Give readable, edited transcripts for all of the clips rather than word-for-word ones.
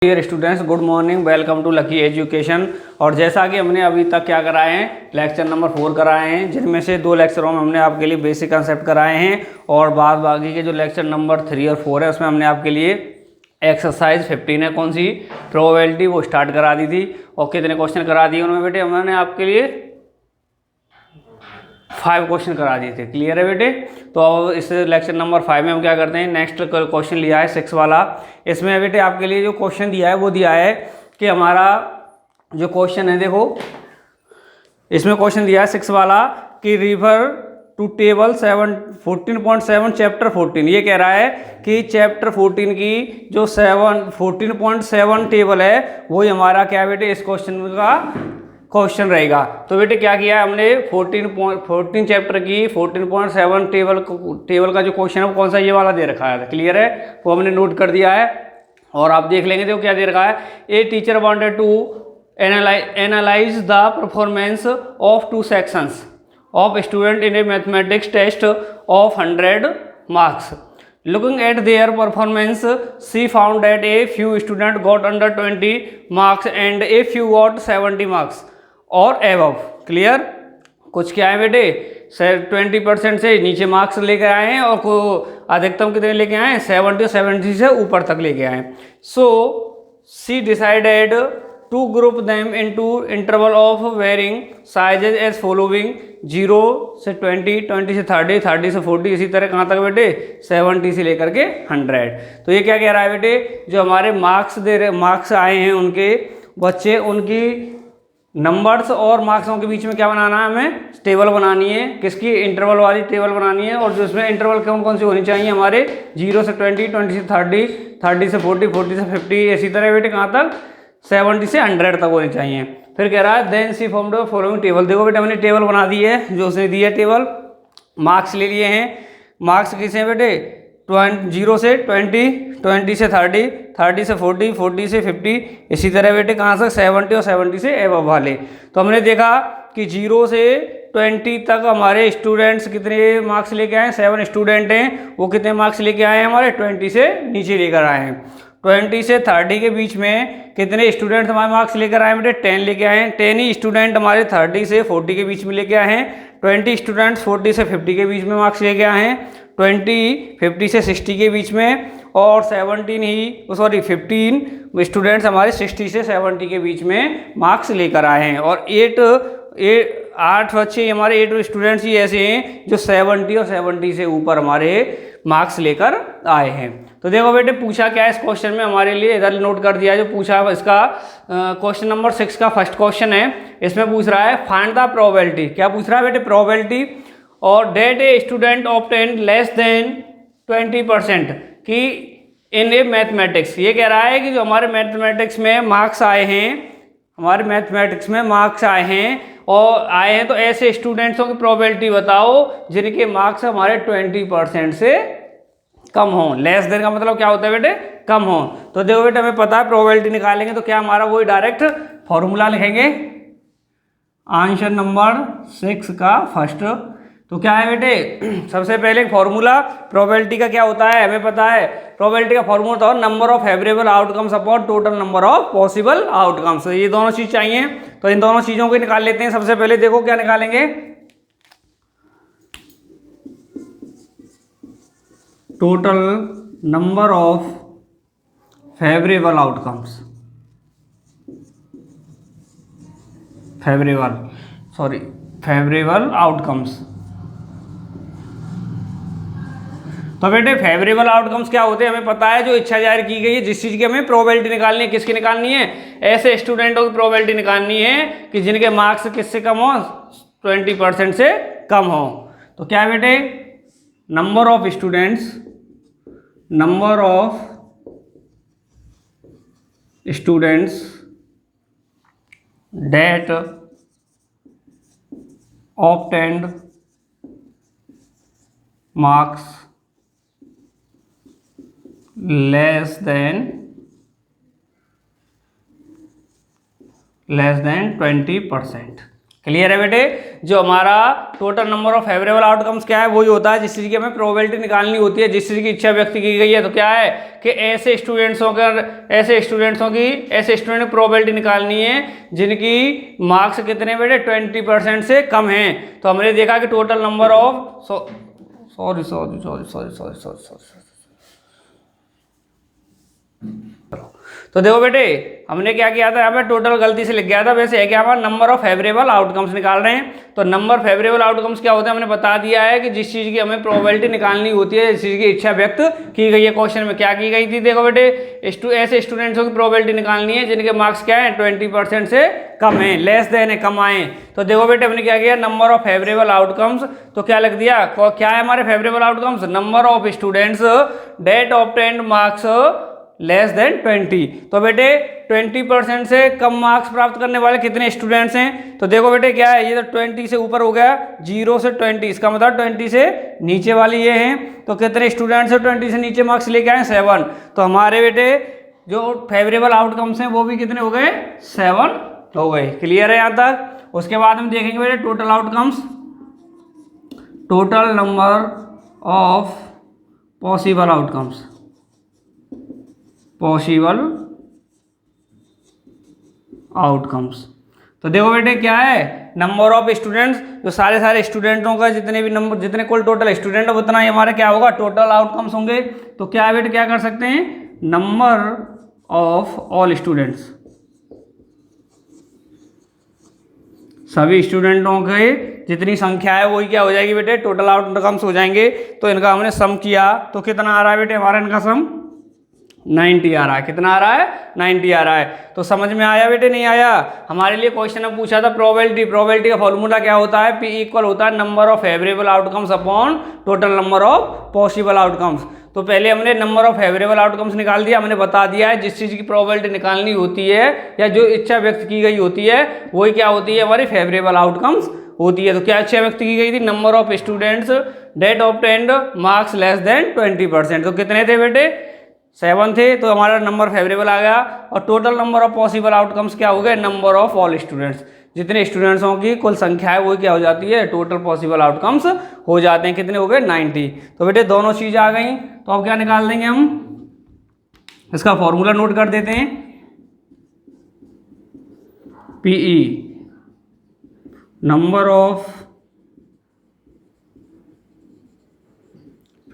Dear students, good morning, welcome to lucky education. और जैसा कि हमने अभी तक क्या कराए हैं, लेक्चर नंबर 4 कराए हैं, जिनमें से 2 लेक्चरों में हमने आपके लिए बेसिक कंसेप्ट कराए हैं और बाद बाकी के जो लेक्चर नंबर 3 और 4 है उसमें हमने आपके लिए एक्सरसाइज 15 है कौन सी प्रोबेबिलिटी वो स्टार्ट करा दी थी। और कितने क्वेश्चन करा दिए उनमें बेटे हमने आपके लिए 5 क्वेश्चन करा दिए थे। क्लियर है बेटे। तो अब इस लेक्चर नंबर 5 में हम क्या करते हैं, नेक्स्ट क्वेश्चन लिया है 6 वाला। इसमें बेटे आपके लिए जो क्वेश्चन दिया है वो दिया है कि हमारा जो क्वेश्चन है, देखो इसमें क्वेश्चन दिया है 6 वाला कि रिफर टू टेबल 14.7 चैप्टर 14। ये कह रहा है कि चैप्टर 14 की जो 14.7 टेबल है वही हमारा क्या बेटे इस क्वेश्चन का क्वेश्चन रहेगा। तो बेटे क्या किया है हमने 14 चैप्टर की 14.7 टेबल का जो क्वेश्चन है वो कौन सा ये वाला दे रखा है। क्लियर है, वो हमने नोट कर दिया है और आप देख लेंगे। तो क्या दे रखा है, a teacher wanted to analyse the performance of 2 sections of student in a mathematics test of 100 marks. Looking at their performance, she found that a few students got under 20 marks and a few got 70 marks और above। Clear, कुछ क्या है बेटे 20% से नीचे marks लेके आए हैं और अधिकतम कितने लेके आए हैं 70 से ऊपर तक लेके आए हैं। So see decided to group them into interval of varying sizes as following 0 से 20, 20 से 30, 30 से 40, इसी तरह कहाँ तक बेटे 70 से लेकर के 100। तो ये क्या कह रहा है बेटे, जो हमारे मार्क्स आए हैं उनके बच्चे, उनकी नंबर्स और मार्क्सों के बीच में क्या बनाना है, हमें टेबल बनानी है। किसकी, इंटरवल वाली टेबल बनानी है। और जो उसमें इंटरवल कौन कौन सी होनी चाहिए हमारे 0 से 20, 20 से 30, 30 से 40, 40 से 50, इसी तरह बेटे कहाँ तक 70 से 100 तक होनी चाहिए। फिर कह रहा है then see form the following table. देखो बेटा हमने टेबल बना दी है, जो उसने दी है टेबल। मार्क्स ले लिए हैं, मार्क्स किसे हैं बेटे 0 से 20, 20 से 30, 30 से 40, 40 से 50, इसी तरह बेटे कहाँ से 70 और 70 से एबव वाले। तो हमने देखा कि 0 से 20 तक हमारे स्टूडेंट्स कितने मार्क्स लेके आए हैं, 7 स्टूडेंट हैं, वो कितने मार्क्स लेके आए हैं हमारे 20 से नीचे लेकर आए हैं। 20 से 30 के बीच में कितने स्टूडेंट्स हमारे मार्क्स लेकर आए बेटे 10 लेके आए हैं। 10 ही स्टूडेंट हमारे 30 से 40 के बीच में लेके आए हैं। 20 स्टूडेंट्स 40 से 50 के बीच में मार्क्स लेके आए हैं। 20 50 से 60 के बीच में, और 15 स्टूडेंट्स हमारे 60 से 70 के बीच में मार्क्स लेकर आए हैं। और 8 बच्चे हमारे 8 स्टूडेंट्स ही ऐसे हैं जो 70 और 70 से ऊपर हमारे मार्क्स लेकर आए हैं। तो देखो बेटे पूछा क्या है इस क्वेश्चन में हमारे लिए, इधर नोट कर दिया जो पूछा है इसका क्वेश्चन नंबर 6 का फर्स्ट क्वेश्चन है। इसमें पूछ रहा है फाइंड द प्रोबेबिलिटी। क्या पूछ रहा है बेटे, प्रोबेबिलिटी और that a student obtain less than 20% की इन ए मैथमेटिक्स। ये कह रहा है कि जो हमारे मैथमेटिक्स में मार्क्स आए हैं, और आए हैं तो ऐसे स्टूडेंट्सों की प्रोबेबिलिटी बताओ जिनके मार्क्स हमारे 20% से कम हो। लेस देन का मतलब क्या होता है बेटे, कम हो। तो देखो बेटे हमें पता है प्रोबेबिलिटी निकालेंगे तो क्या हमारा वही डायरेक्ट फॉर्मूला लिखेंगे आंसर नंबर 6 का फर्स्ट। तो क्या है बेटे, सबसे पहले फॉर्मूला प्रोबेबिलिटी का क्या होता है हमें पता है। प्रोबेबिलिटी का फॉर्मूला होता है number of favourable outcomes upon total number of possible outcomes. ये दोनों चीज चाहिए, तो इन दोनों चीजों को निकाल लेते हैं। सबसे पहले देखो क्या निकालेंगे, total number of favourable outcomes, favourable outcomes. तो बेटे फेवरेबल आउटकम्स क्या होते हैं हमें पता है, जो इच्छा जाहिर की गई है, जिस चीज की हमें प्रोबेबिलिटी निकालनी है। किसकी निकालनी है, ऐसे स्टूडेंटों की प्रोबेबिलिटी निकालनी है कि जिनके मार्क्स किससे कम हो 20% से कम हो। तो क्या है बेटे, number of students that obtained marks less than 20%। Clear है बेटे। जो हमारा total number of favourable outcomes क्या है, वही होता है जिस चीज़ की हमें प्रोबेबिलिटी निकालनी होती है, जिस चीज़ की इच्छा व्यक्त की गई है। तो क्या है कि ऐसे स्टूडेंट्सों की प्रोबेबिलिटी निकालनी है जिनकी मार्क्स कितने बेटे 20% से कम हैं। तो हमने देखा कि टोटल नंबर ऑफ सॉरी तो देखो बेटे हमने क्या किया था, यहाँ पे टोटल गलती से लिख गया था, वैसे है कि हमारा नंबर ऑफ फेवरेबल आउटकम्स निकाल रहे हैं। तो नंबर फेवरेबल आउटकम्स क्या होते हैं, हमने बता दिया है कि जिस चीज़ की हमें प्रोबेबिलिटी निकालनी होती है, जिस चीज़ की इच्छा व्यक्त की गई है। क्वेश्चन में क्या की गई थी, देखो बेटे ऐसे स्टूडेंट्सों की प्रोबेबिलिटी निकालनी है जिनके मार्क्स क्या है 20% से कम है, लेस देन है, कम आए। तो देखो बेटे हमने क्या किया, नंबर ऑफ फेवरेबल आउटकम्स, तो क्या लिख दिया, क्या है हमारे favourable outcomes, number of students that obtained marks less than 20। तो बेटे 20% से कम मार्क्स प्राप्त करने वाले कितने स्टूडेंट्स हैं। तो देखो बेटे क्या है, ये तो 20 से ऊपर हो गया, 0 से 20, इसका मतलब 20 से नीचे वाली ये हैं। तो कितने स्टूडेंट्स हैं 20 से नीचे मार्क्स लेके आए 7। तो हमारे बेटे जो फेवरेबल आउटकम्स हैं वो भी कितने हो गए 7 हो गए। क्लियर है यहाँ तक। उसके बाद हम देखेंगे बेटे total outcomes, total number of possible outcomes, possible outcomes. तो देखो बेटे क्या है, नंबर ऑफ स्टूडेंट्स, जो सारे स्टूडेंटों का जितने भी नंबर, जितने कुल टोटल स्टूडेंट है उतना ही हमारे क्या होगा टोटल आउटकम्स होंगे। तो क्या है बेटे, क्या कर सकते हैं, नंबर ऑफ ऑल स्टूडेंट्स, सभी स्टूडेंटों के जितनी संख्या है वही क्या हो जाएगी बेटे टोटल आउटकम्स हो जाएंगे। तो इनका हमने सम किया तो कितना आ रहा है बेटे हमारा इनका सम 90 आ रहा है। कितना आ रहा है 90 आ रहा है। तो समझ में आया बेटे, नहीं आया। हमारे लिए क्वेश्चन में पूछा था प्रोबेबिलिटी का फॉर्मूला क्या होता है, P इक्वल होता है number of favourable outcomes upon total number of possible outcomes. तो पहले हमने नंबर ऑफ फेवरेबल आउटकम्स निकाल दिया, हमने बता दिया है जिस चीज़ की प्रोबेबिलिटी निकालनी होती है या जो इच्छा व्यक्त की गई होती है वही क्या होती है हमारी फेवरेबल आउटकम्स होती है। तो क्या इच्छा व्यक्त की गई थी, number of students that obtained marks less than 20%। तो कितने थे बेटे 7 थे, तो हमारा नंबर फेवरेबल आ गया। और total number of possible outcomes क्या हो गए, नंबर ऑफ ऑल स्टूडेंट्स, जितने स्टूडेंट्सों की कुल संख्या है वो क्या हो जाती है टोटल पॉसिबल आउटकम्स हो जाते हैं। कितने हो गए 90। तो बेटे दोनों चीज़ आ गई। तो अब क्या निकाल देंगे हम, इसका फॉर्मूला नोट कर देते हैं, PE number of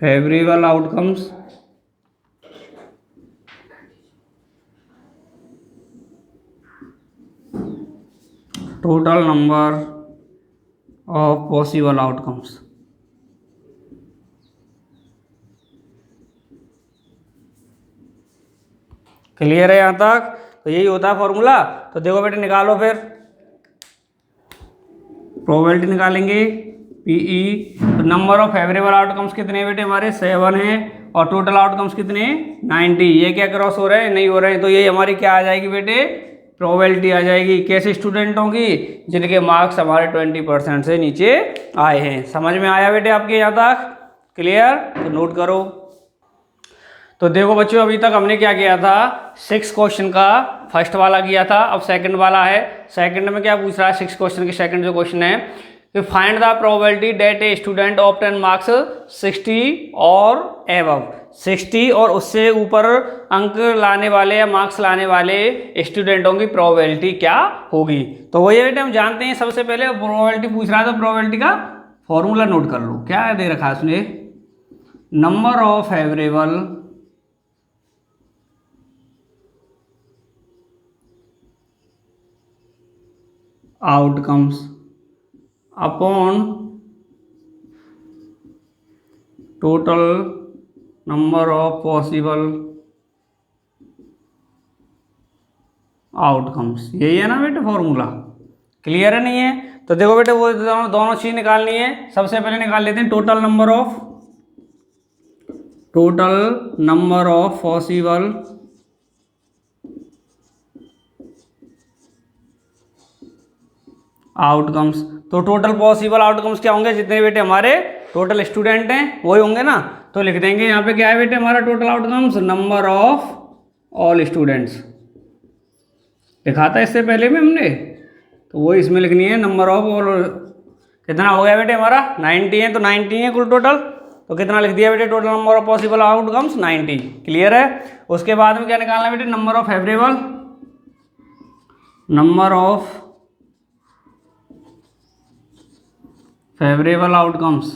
favourable outcomes total number of possible outcomes. Clear है यहाँ तक। तो यही होता है फॉर्मूला। तो देखो बेटे निकालो, फिर प्रोबेबिलिटी निकालेंगे PE। तो नंबर ऑफ फेवरेबल आउटकम्स कितने बेटे हमारे 7 हैं और टोटल आउटकम्स कितने 90। ये क्या क्रॉस हो रहे हैं, नहीं हो रहे हैं। तो ये हमारी क्या आ जाएगी बेटे प्रोबेबिलिटी आ जाएगी, कैसे स्टूडेंटों की, जिनके मार्क्स हमारे 20% से नीचे आए हैं। समझ में आया बेटे आपके यहाँ तक, क्लियर। तो नोट करो। तो देखो बच्चों अभी तक हमने क्या किया था, 6 क्वेश्चन का फर्स्ट वाला किया था, अब सेकंड वाला है। सेकंड में क्या पूछ रहा है, 6 क्वेश्चन के सेकंड जो क्वेश्चन है कि find the probability that A student obtain marks 60 और एबव, 60 और उससे ऊपर अंक लाने वाले या मार्क्स लाने वाले स्टूडेंटों की प्रोबेबिलिटी क्या होगी। तो वही बेटे हम जानते हैं, सबसे पहले प्रोबेबिलिटी पूछ रहा है तो प्रोबेबिलिटी का फॉर्मूला नोट कर लो। क्या दे रखा है उसने, number of favourable outcomes upon total number of possible outcomes. यही है ना बेटे फॉर्मूला, क्लियर है नहीं है। तो देखो बेटे वो दोनों चीज निकालनी है। सबसे पहले निकाल लेते हैं total number of possible outcomes. तो टोटल पॉसिबल आउटकम्स क्या होंगे, जितने बेटे हमारे टोटल स्टूडेंट हैं वही होंगे ना। तो लिख देंगे यहाँ पे क्या है बेटे हमारा total outcomes, number of all students. लिखा था इससे पहले में हमने, तो वो इसमें लिखनी है नंबर ऑफ, और कितना हो गया बेटे हमारा 90 है, तो 90 है कुल टोटल। तो कितना लिख दिया बेटे total number of possible outcomes 90। Clear है। उसके बाद में क्या निकालना है बेटे, number of favourable, number of favourable outcomes,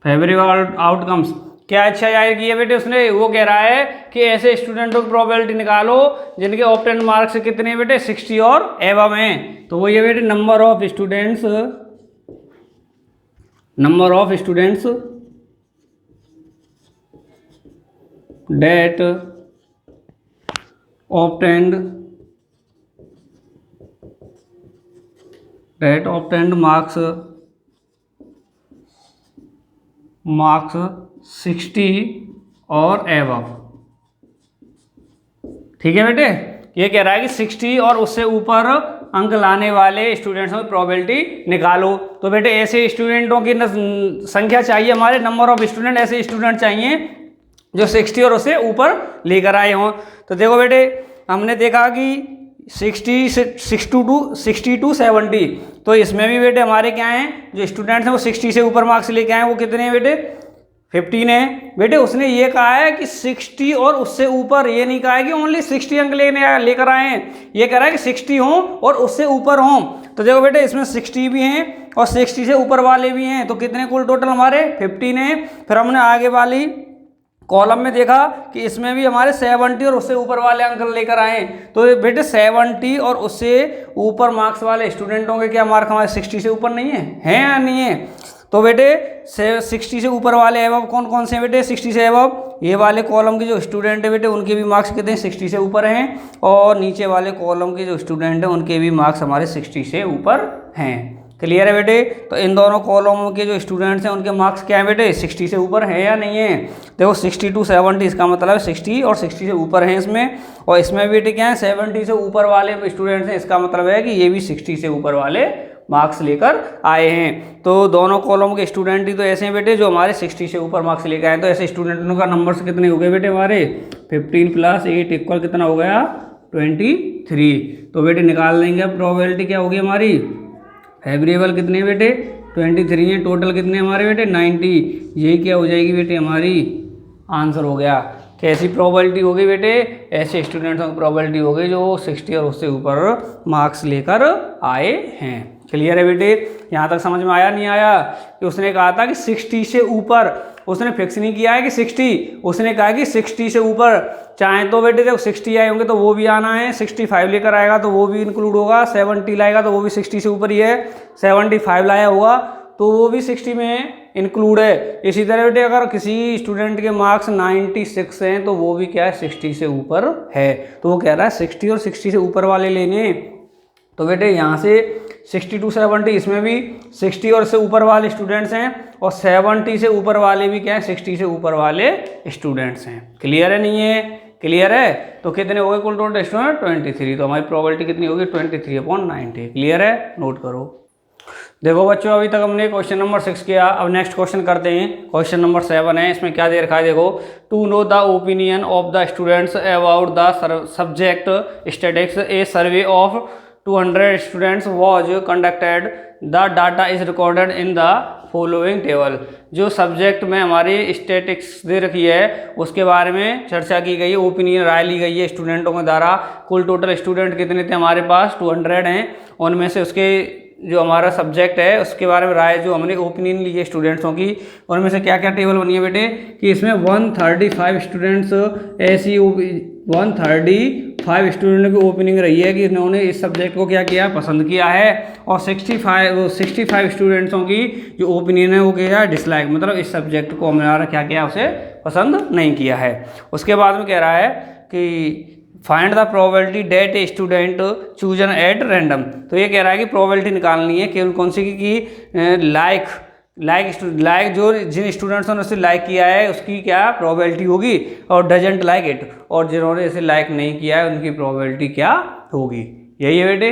favourable outcomes क्या अच्छा जाहिर की है बेटे उसने। वो कह रहा है कि ऐसे स्टूडेंटों की प्रोबेबिलिटी निकालो जिनके ऑब्टेन मार्क्स कितने हैं बेटे 60 और एबव हैं। तो वो ये बेटे number of students, number of students that obtained marks 60 और एबव। ठीक है बेटे, ये कह रहा है कि 60 और उससे ऊपर अंक लाने वाले स्टूडेंट्सों की प्रोबेबिलिटी निकालो। तो बेटे ऐसे स्टूडेंटों की संख्या चाहिए हमारे, नंबर ऑफ स्टूडेंट, ऐसे स्टूडेंट चाहिए जो 60 और उससे ऊपर लेकर आए हों। तो देखो बेटे हमने देखा कि 60 टू 70, तो इसमें भी बेटे हमारे क्या हैं जो स्टूडेंट्स हैं वो 60 से ऊपर मार्क्स लेके आए हैं, वो कितने हैं बेटे 15 है। बेटे उसने ये कहा है कि 60 और उससे ऊपर, ये नहीं कहा है कि ओनली 60 अंक लेकर आए हैं, ये कह रहा है कि 60 हों और उससे ऊपर हों। तो देखो बेटे इसमें 60 भी हैं और 60 से ऊपर वाले भी हैं, तो कितने कुल टोटल हमारे 15 हैं। फिर हमने आगे वाली कॉलम में देखा कि इसमें भी हमारे 70 और उससे ऊपर वाले अंक लेकर आए। तो बेटे 70 और उससे ऊपर मार्क्स वाले स्टूडेंटों के क्या मार्क हमारे 60 से ऊपर नहीं है या नहीं है। तो बेटे 60 से ऊपर वाले एबव कौन कौन से हैं बेटे, 60 से एबव ये वाले कॉलम के जो स्टूडेंट है बेटे उनके भी मार्क्स कितने 60 से ऊपर हैं, और नीचे वाले कॉलम के जो स्टूडेंट हैं उनके भी मार्क्स हमारे 60 से ऊपर हैं। क्लियर है बेटे। तो इन दोनों कॉलमों के जो स्टूडेंट्स हैं उनके मार्क्स क्या हैं बेटे 60 से ऊपर हैं या नहीं है। देखो 60 टू 70 इसका मतलब 60 और 60 से ऊपर हैं इसमें, और इसमें बेटे क्या है 70 से ऊपर वाले स्टूडेंट्स हैं, इसका मतलब है कि ये भी 60 से ऊपर वाले मार्क्स लेकर आए हैं। तो दोनों कॉलम के स्टूडेंट ही तो ऐसे हैं बेटे जो हमारे 60 से ऊपर मार्क्स लेकर आए। तो ऐसे स्टूडेंटों का नंबर कितने हो गए बेटे हमारे 15 + 8 इक्वल कितना हो गया 23। तो बेटे निकाल देंगे अब प्रोबेबिलिटी क्या होगी हमारी, फेवरेबल कितने बेटे 23 हैं, टोटल कितने हमारे बेटे 90। यही क्या हो जाएगी बेटे हमारी आंसर हो गया। कैसी प्रोबेबिलिटी होगी बेटे, ऐसे स्टूडेंट्सों की प्रोबेबिलिटी होगी जो 60 और उससे ऊपर मार्क्स लेकर आए हैं। क्लियर है बेटे, यहाँ तक समझ में आया नहीं आया कि उसने कहा था कि 60 से ऊपर, उसने फिक्स नहीं किया है कि 60, उसने कहा कि 60 से ऊपर, चाहे तो बेटे देखो 60 आए होंगे तो वो भी आना है, 65 लेकर आएगा तो वो भी इंक्लूड होगा, 70 लाएगा तो वो भी 60 से ऊपर ही है, 75 लाया होगा तो वो भी 60 में इंक्लूड है। इसी तरह बेटे अगर किसी स्टूडेंट के मार्क्स 96 हैं तो वो भी क्या है 60 से ऊपर है। तो वो कह रहा है 60 और 60 से ऊपर वाले लेने। तो बेटे यहाँ से 60 टू 70 इसमें भी 60 और से ऊपर वाले स्टूडेंट्स हैं, और 70 से ऊपर वाले भी क्या है 60 से ऊपर वाले स्टूडेंट्स हैं। क्लियर है नहीं है, क्लियर है। तो कितने हो गए कुल टोटल स्टूडेंट 23। तो हमारी प्रोबेबिलिटी कितनी होगी 23/90। क्लियर है, नोट करो। देखो बच्चों अभी तक हमने क्वेश्चन नंबर 6 किया, अब नेक्स्ट क्वेश्चन करते हैं। क्वेश्चन नंबर 7 है, इसमें क्या दे रखा है देखो, to know the opinion of the students about the subject statistics, a survey of 200 students was conducted, the data is recorded in the following table. जो सब्जेक्ट में हमारी स्टैटिस्टिक्स दे रखी है उसके बारे में चर्चा की गई है, ओपिनियन राय ली गई है स्टूडेंटों के द्वारा। कुल टोटल स्टूडेंट कितने थे हमारे पास 200 हैं, उनमें से उसके जो हमारा सब्जेक्ट है उसके बारे में राय जो हमने ओपिनियन ली है स्टूडेंट्सों की, उनमें से क्या क्या टेबल बनी है बेटे कि इसमें 135 स्टूडेंट्स ऐसी 135 स्टूडेंट की ओपिनिंग रही है कि इन्होंने इस सब्जेक्ट को क्या किया पसंद किया है, और 65 स्टूडेंट्सों की जो ओपिनियन है वो क्या है डिसलाइक, मतलब इस सब्जेक्ट को हमारा क्या किया उसे पसंद नहीं किया है। उसके बाद में कह रहा है कि find the probability that a student chosen at random. तो ये कह रहा है कि प्रोबेबिलिटी निकालनी है कि कौन सी की लाइक जो जिन स्टूडेंट्सों ने उसे लाइक किया है उसकी क्या प्रोबेबिलिटी होगी, और डजेंट लाइक इट, और जिन्होंने इसे लाइक नहीं किया है उनकी प्रोबेबिलिटी क्या होगी। यही है बेटे,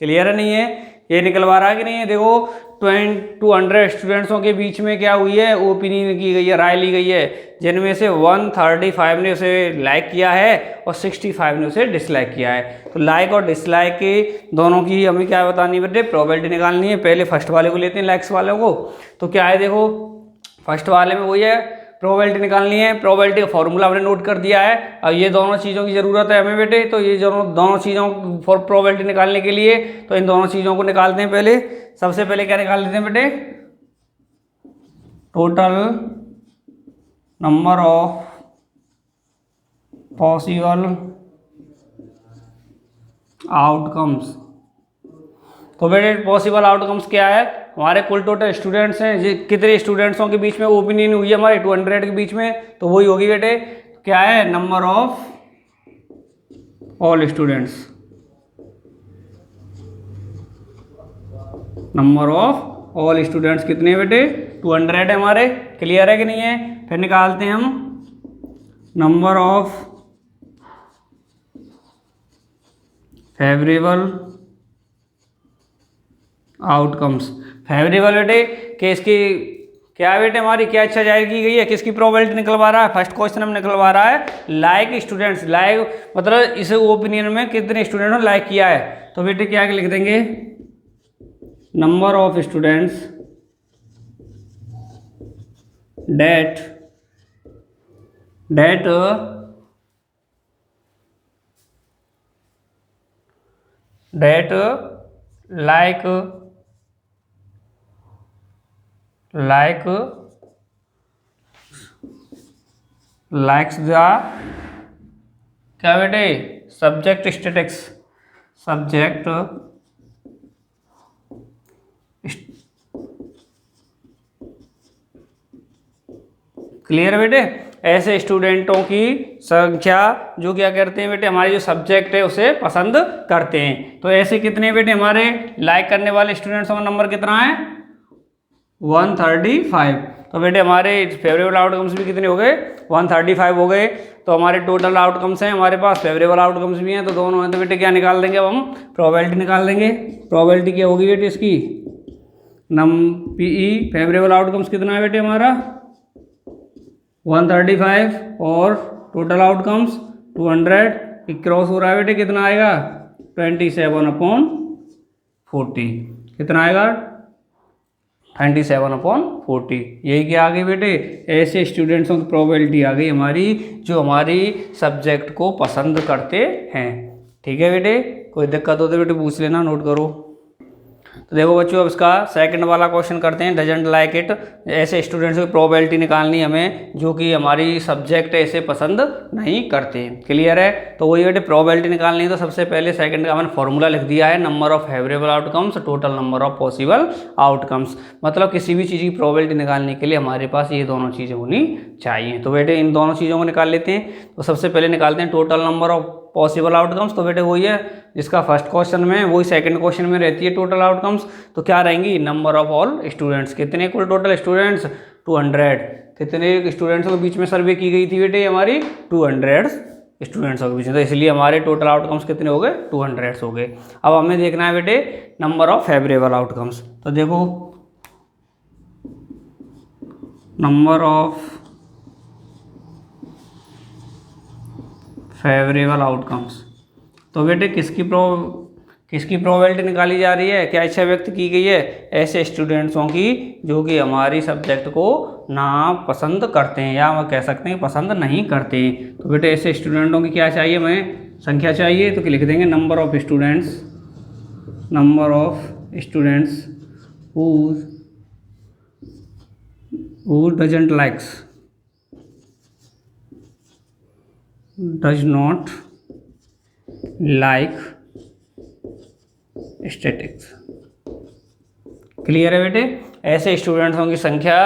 क्लियर है नहीं है, ये निकलवा रहा है कि नहीं है। देखो 200 स्टूडेंट्सों के बीच में क्या हुई है, ओपिनियन की गई है, राय ली गई है, जिनमें से 135 ने उसे लाइक किया है और 65 ने उसे डिसलाइक किया है। तो लाइक और डिसलाइक के दोनों की हमें क्या बतानी बेटे, प्रोबेबिलिटी निकालनी है। पहले फर्स्ट वाले को लेते हैं, लाइक्स वाले को। तो क्या है देखो, फर्स्ट वाले में वही है, प्रोबेबिलिटी निकालनी है। प्रोबेबिलिटी का फॉर्मूला हमने नोट कर दिया है। अब ये दोनों चीज़ों की ज़रूरत है हमें बेटे, तो ये दोनों चीज़ों फॉर प्रोबेबिलिटी निकालने के लिए तो इन दोनों चीज़ों को निकालते हैं। पहले सबसे पहले क्या निकाल लेते हैं बेटे, total number of possible outcomes. तो बेटे पॉसिबल आउटकम्स क्या है, हमारे कुल टोटल स्टूडेंट्स हैं, कितने स्टूडेंट्सों के बीच में ओपिनियन हुई है हमारे 200 के बीच में, तो वही होगी बेटे क्या है, number of all students, number of all students कितने हैं बेटे, 200 है हमारे। क्लियर है कि नहीं है। फिर निकालते हैं हम number of favourable outcomes. Favourable बेटे केस की क्या है बेटे, हमारी क्या इच्छा जाहिर की गई है, किसकी प्रोबेबिलिटी निकलवा रहा है, फर्स्ट क्वेश्चन हम निकलवा रहा है लाइक स्टूडेंट्स। लाइक मतलब इस ओपिनियन में कितने स्टूडेंट ने लाइक किया है। तो बेटे क्या लिख देंगे, number of students that likes the क्या बेटे, सब्जेक्ट स्टैटिक्स, सब्जेक्ट क्लियर है बेटे। ऐसे स्टूडेंटों की संख्या जो क्या करते हैं बेटे, हमारे जो सब्जेक्ट है उसे पसंद करते हैं। तो ऐसे कितने बेटे हमारे लाइक करने वाले स्टूडेंट्सों का नंबर कितना है, 135। तो बेटे हमारे फेवरेबल आउटकम्स भी कितने हो गए, 135 हो गए। तो हमारे टोटल आउटकम्स हैं हमारे पास, फेवरेबल आउटकम्स भी हैं, तो दोनों हैं। तो बेटे क्या निकाल देंगे, अब हम प्रोबेबिलिटी निकाल देंगे। प्रोबेबिलिटी क्या होगी बेटे इसकी, पीई फेवरेबल आउटकम्स कितना है बेटे हमारा 135 और टोटल आउटकम्स 200 क्रॉस हो रहा है बेटे, कितना आएगा 27/40। कितना आएगा 27/40। यही क्या आ गई बेटे, ऐसे स्टूडेंट्सों की प्रोबेबिलिटी आ गई हमारी जो हमारी सब्जेक्ट को पसंद करते हैं। ठीक है बेटे, कोई दिक्कत हो तो बेटे पूछ लेना, नोट करो। तो देखो बच्चों अब इसका सेकंड वाला क्वेश्चन करते हैं, डजंट लाइक इट। ऐसे स्टूडेंट्स की प्रोबेबिलिटी निकालनी हमें जो कि हमारी सब्जेक्ट ऐसे पसंद नहीं करते। क्लियर है। तो वही बेटे प्रोबेबिलिटी निकालनी है। तो सबसे पहले सेकंड का मैंने फॉर्मूला लिख दिया है, number of favourable outcomes total number of possible outcomes. मतलब किसी भी चीज़ की प्रोबेबिलिटी निकालने के लिए हमारे पास ये दोनों चीज़ें होनी चाहिए। तो बेटे इन दोनों चीज़ों को निकाल लेते हैं। तो सबसे पहले निकालते हैं total number of possible outcomes. तो बेटे वही है जिसका फर्स्ट क्वेश्चन में वही सेकंड क्वेश्चन में रहती है टोटल आउटकम्स। तो क्या रहेंगी, नंबर ऑफ ऑल स्टूडेंट्स, कितने कुल टोटल स्टूडेंट्स 200। कितने स्टूडेंट्स के बीच में सर्वे की गई थी बेटे हमारी 200 स्टूडेंट्स के बीच में। तो इसलिए हमारे टोटल आउटकम्स कितने हो गए 200 हो गए। अब हमें देखना है बेटे नंबर ऑफ फेवरेबल आउटकम्स। तो देखो नंबर ऑफ फेवरेबल आउटकम्स। तो बेटे किसकी प्रोबेबिलिटी निकाली जा रही है, क्या इच्छा व्यक्त की गई है, ऐसे स्टूडेंट्सों की जो कि हमारी सब्जेक्ट को ना पसंद करते हैं या हम कह सकते हैं पसंद नहीं करते। तो बेटे ऐसे स्टूडेंटों की क्या चाहिए, हमें संख्या चाहिए। तो लिख देंगे number of students who does not like statics। Clear है बेटे, ऐसे स्टूडेंट्सों की संख्या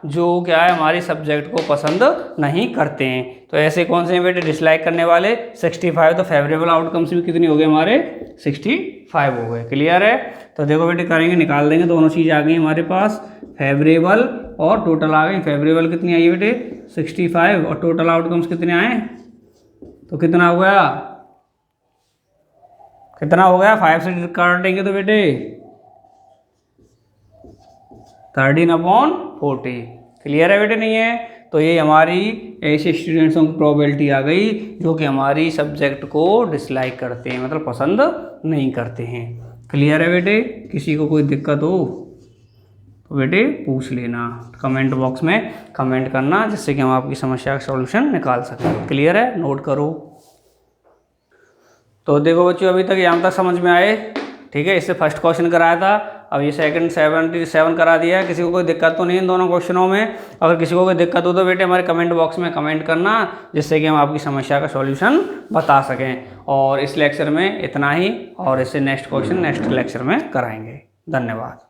जो क्या है हमारी सब्जेक्ट को पसंद नहीं करते हैं। तो ऐसे कौन से हैं बेटे, डिसलाइक करने वाले 65। तो फेवरेबल आउटकम्स भी कितने हो गए हमारे 65 हो गए। क्लियर है। तो देखो बेटे करेंगे, निकाल देंगे, दोनों चीज़ आ गई हमारे पास, फेवरेबल और टोटल आ गई। फेवरेबल कितनी आई बेटे 65 और टोटल आउटकम्स कितने आए, तो कितना हो गया 5 से काटेंगे तो बेटे 13/40। क्लियर है बेटे? नहीं है तो ये हमारी ऐसे स्टूडेंट्सों की प्रोबेबिलिटी आ गई जो कि हमारी सब्जेक्ट को डिसलाइक करते हैं, मतलब पसंद नहीं करते हैं। क्लियर है बेटे? किसी को कोई दिक्कत हो तो बेटे पूछ लेना, कमेंट बॉक्स में कमेंट करना, जिससे कि हम आपकी समस्या का सॉल्यूशन निकाल सकें। क्लियर है? नोट करो। तो देखो बच्चों, अभी तक यहाँ तक समझ में आए? ठीक है, इससे फर्स्ट क्वेश्चन कराया था, अब ये सेकंड 77 करा दिया है। किसी को कोई दिक्कत तो नहीं इन दोनों क्वेश्चनों में? अगर किसी को कोई दिक्कत हो तो बेटे हमारे कमेंट बॉक्स में कमेंट करना, जिससे कि हम आपकी समस्या का सॉल्यूशन बता सकें। और इस लेक्चर में इतना ही, और इससे नेक्स्ट क्वेश्चन नेक्स्ट लेक्चर में कराएंगे। धन्यवाद।